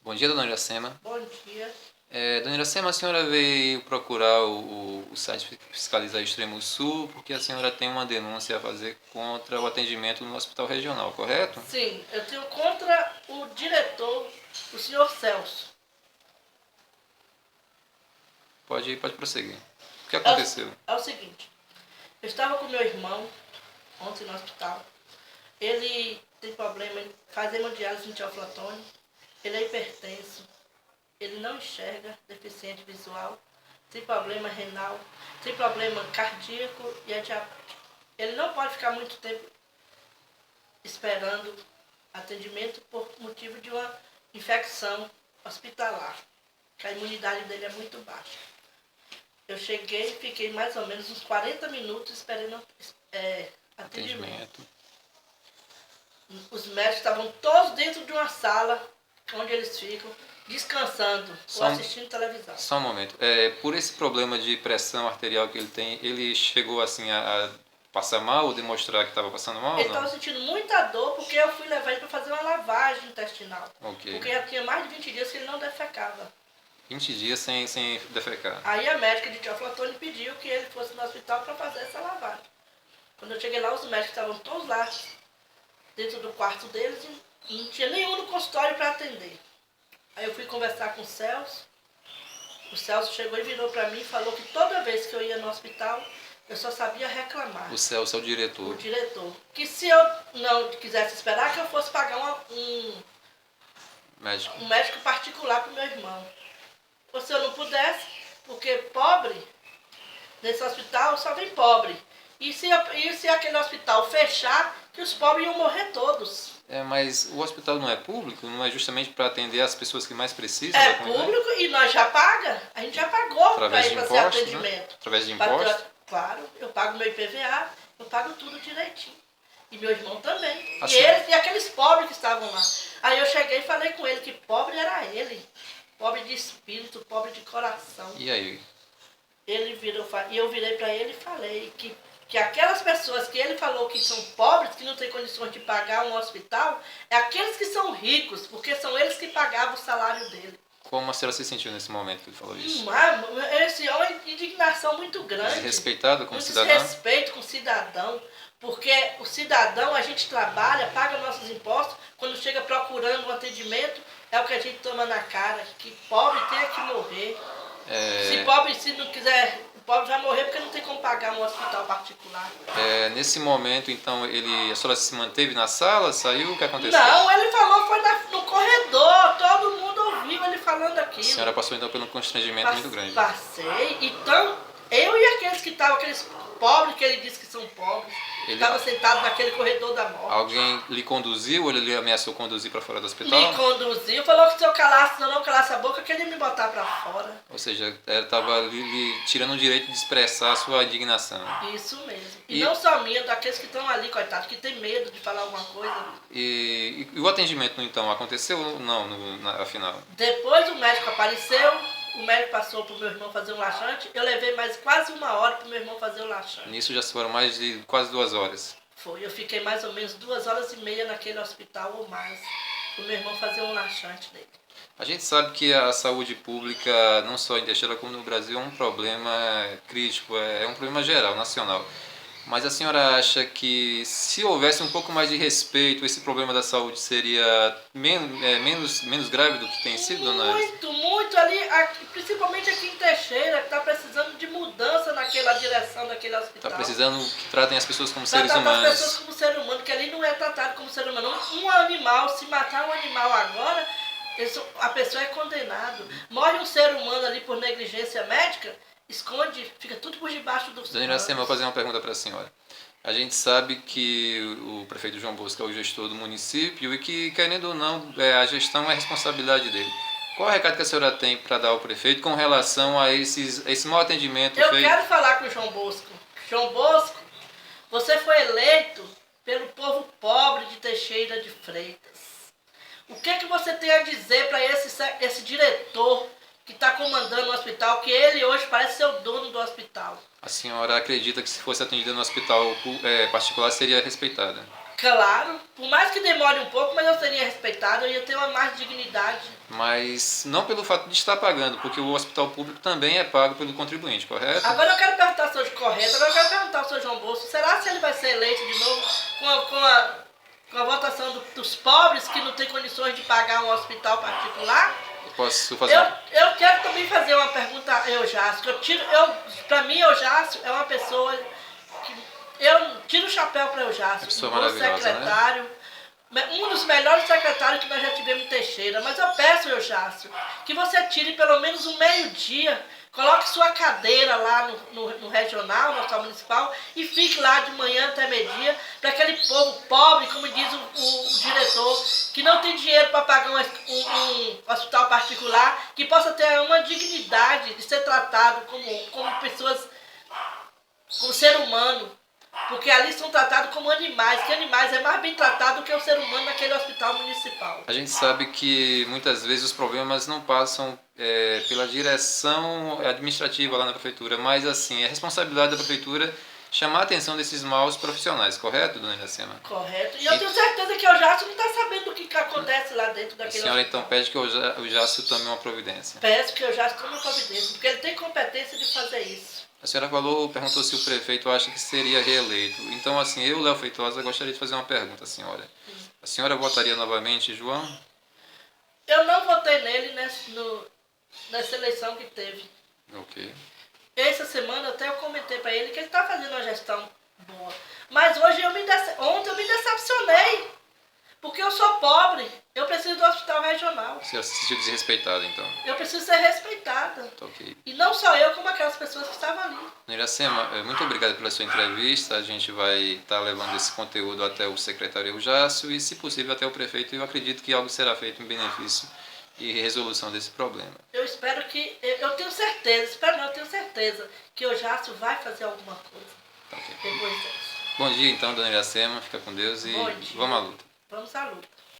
Bom dia, dona Iracema. Bom dia. Dona Iracema, a senhora veio procurar o site Fiscalizar Extremo Sul porque a senhora tem uma denúncia a fazer contra o atendimento no hospital regional, correto? Sim, eu tenho contra o diretor, o senhor Celso. Pode prosseguir. O que É aconteceu? o seguinte, eu estava com meu irmão ontem no hospital. Ele tem problema, ele faz hemodiálise antioflatônica, ele é hipertenso, ele não enxerga, deficiente visual, tem problema renal, tem problema cardíaco e é diabético. Ele não pode ficar muito tempo esperando atendimento por motivo de uma infecção hospitalar, que a imunidade dele é muito baixa. Eu cheguei e fiquei mais ou menos uns 40 minutos esperando atendimento. Os médicos estavam todos dentro de uma sala onde eles ficam descansando ou assistindo televisão. Só um momento. Por esse problema de pressão arterial que ele tem, ele chegou assim a passar mal ou demonstrar que estava passando mal? Ele estava sentindo muita dor porque eu fui levar ele para fazer uma lavagem intestinal. Okay. Porque já tinha mais de 20 dias que ele não defecava. 20 dias sem defecar. Aí a médica de antioflatônica pediu que ele fosse no hospital para fazer essa lavagem. Quando eu cheguei lá, os médicos estavam todos lá, dentro do quarto deles, e não tinha nenhum no consultório para atender. Aí eu fui conversar com o Celso. O Celso chegou e virou para mim e falou que toda vez que eu ia no hospital, eu só sabia reclamar. O Celso é o diretor. O diretor. Que se eu não quisesse esperar, que eu fosse pagar um médico particular para o meu irmão. Ou se eu não pudesse, porque pobre, nesse hospital só vem pobre. E se aquele hospital fechar, que os pobres iam morrer todos. Mas o hospital não é público? Não é justamente para atender as pessoas que mais precisam? É público e nós já paga. A gente já pagou para ir fazer atendimento. Né? Através de impostos? Claro, eu pago meu IPVA, eu pago tudo direitinho. E meu irmão também. E aqueles pobres que estavam lá. Aí eu cheguei e falei com ele que pobre era ele. Pobre de espírito, pobre de coração. E aí? Ele virou, e eu virei para ele e falei que aquelas pessoas que ele falou que são pobres, que não têm condições de pagar um hospital, é aqueles que são ricos, porque são eles que pagavam o salário dele. Como a senhora se sentiu nesse momento que ele falou isso? É uma indignação muito grande. Desrespeitado como cidadão? Desrespeito com o cidadão, porque o cidadão, a gente trabalha, paga nossos impostos, quando chega procurando um atendimento, é o que a gente toma na cara, que pobre tem que morrer. Se não quiser, o pobre vai morrer porque não tem como pagar um hospital particular. Nesse momento, então, a senhora se manteve na sala, saiu, o que aconteceu? Não, ele falou, foi no corredor, todo mundo ouviu ele falando aquilo. A senhora passou então por um constrangimento muito grande. Passei, então, eu e aqueles que estavam, aqueles pobres que ele disse que são pobres, estavam sentados naquele corredor da morte. Alguém lhe conduziu ou ele lhe ameaçou conduzir para fora do hospital? Me conduziu, falou que se eu não calasse a boca, queria me botar para fora. Ou seja, estava lhe tirando o direito de expressar a sua indignação. Isso mesmo. E não só minha, daqueles que estão ali, coitados, que tem medo de falar alguma coisa. E o atendimento, então, aconteceu ou não, afinal? Depois o médico apareceu, o médico passou para o meu irmão fazer um laxante, eu levei mais quase 1 hora para o meu irmão fazer o laxante. Nisso já foram mais de quase 2 horas. Foi, eu fiquei mais ou menos 2h30 naquele hospital ou mais, para o meu irmão fazer um laxante dele. A gente sabe que a saúde pública, não só em Teixeira como no Brasil, é um problema crítico, é um problema geral, nacional. Mas a senhora acha que se houvesse um pouco mais de respeito, esse problema da saúde seria menos grave do que tem sido, dona? Muito ali, principalmente aqui em Teixeira, que está precisando de mudança naquela direção daquele hospital. Está precisando que tratem as pessoas como seres humanos. Tratar as pessoas como ser humano, que ali não é tratado como ser humano. Um animal, se matar um animal agora, a pessoa é condenada. Morre um ser humano ali por negligência médica, esconde, fica tudo por debaixo dos panos. Dona Iracema, vou fazer uma pergunta para a senhora. A gente sabe que o prefeito João Bosco é o gestor do município e que, querendo ou não, a gestão é responsabilidade dele. Qual o recado que a senhora tem para dar ao prefeito com relação a esse mau atendimento feito? Eu quero falar com o João Bosco. João Bosco, você foi eleito pelo povo pobre de Teixeira de Freitas. O que você tem a dizer para esse diretor que está comandando o hospital, que ele hoje parece ser o dono do hospital? A senhora acredita que se fosse atendida no hospital particular seria respeitada? Claro, por mais que demore um pouco, mas eu seria respeitada, eu ia ter uma mais dignidade. Mas não pelo fato de estar pagando, porque o hospital público também é pago pelo contribuinte, correto? Agora eu quero perguntar ao senhor correto, agora eu quero perguntar ao senhor João Bolso, será que ele vai ser eleito de novo com a votação dos pobres que não têm condições de pagar um hospital particular? Posso fazer uma... Eu quero também fazer uma pergunta a Eujácio. Para mim, Eujácio é uma pessoa que eu tiro o chapéu para Eujácio. Pessoa Um bom maravilhosa, secretário, um dos melhores secretários que nós já tivemos em Teixeira. Mas eu peço, Eujácio, que você tire pelo menos um meio-dia, coloque sua cadeira lá no regional, no hospital municipal, e fique lá de manhã até meio-dia, para aquele povo pobre, como diz o diretor, que não tem dinheiro para pagar um hospital particular, que possa ter uma dignidade de ser tratado como pessoas, como ser humano. Porque ali são tratados como animais, que animais é mais bem tratado do que o ser humano naquele hospital municipal. A gente sabe que muitas vezes os problemas não passam pela direção administrativa lá na prefeitura, mas assim, é responsabilidade da prefeitura chamar a atenção desses maus profissionais, correto, dona Iracema? Correto. E eu tenho certeza que o Jácio não está sabendo o que acontece lá dentro daquele A senhora hospital. então pede que o Jácio tome uma providência. Peço que o Jácio tome providência, porque ele tem competência de fazer isso. A senhora perguntou se o prefeito acha que seria reeleito. Então, assim, eu, Léo Feitosa, gostaria de fazer uma pergunta à senhora. A senhora votaria novamente, João? Eu não votei nele nessa eleição que teve. Ok. Essa semana até eu comentei para ele que ele está fazendo uma gestão boa. Mas hoje ontem eu me decepcionei. Porque eu sou pobre. Eu preciso do hospital regional. A senhora se sentiu desrespeitada, então. Eu preciso ser respeitada. Tá ok. E não só eu, como aquelas pessoas que estavam ali. Dona Iracema, muito obrigado pela sua entrevista. A gente vai estar levando esse conteúdo até o secretário Eujácio e, se possível, até o prefeito. Eu acredito que algo será feito em benefício e resolução desse problema. Eu espero que... Eu tenho certeza, eu tenho certeza que o Jácio vai fazer alguma coisa. Tá ok. Depois disso. Bom dia, então, dona Iracema. Fica com Deus e Bom dia. vamos à luta. Vamos à luta.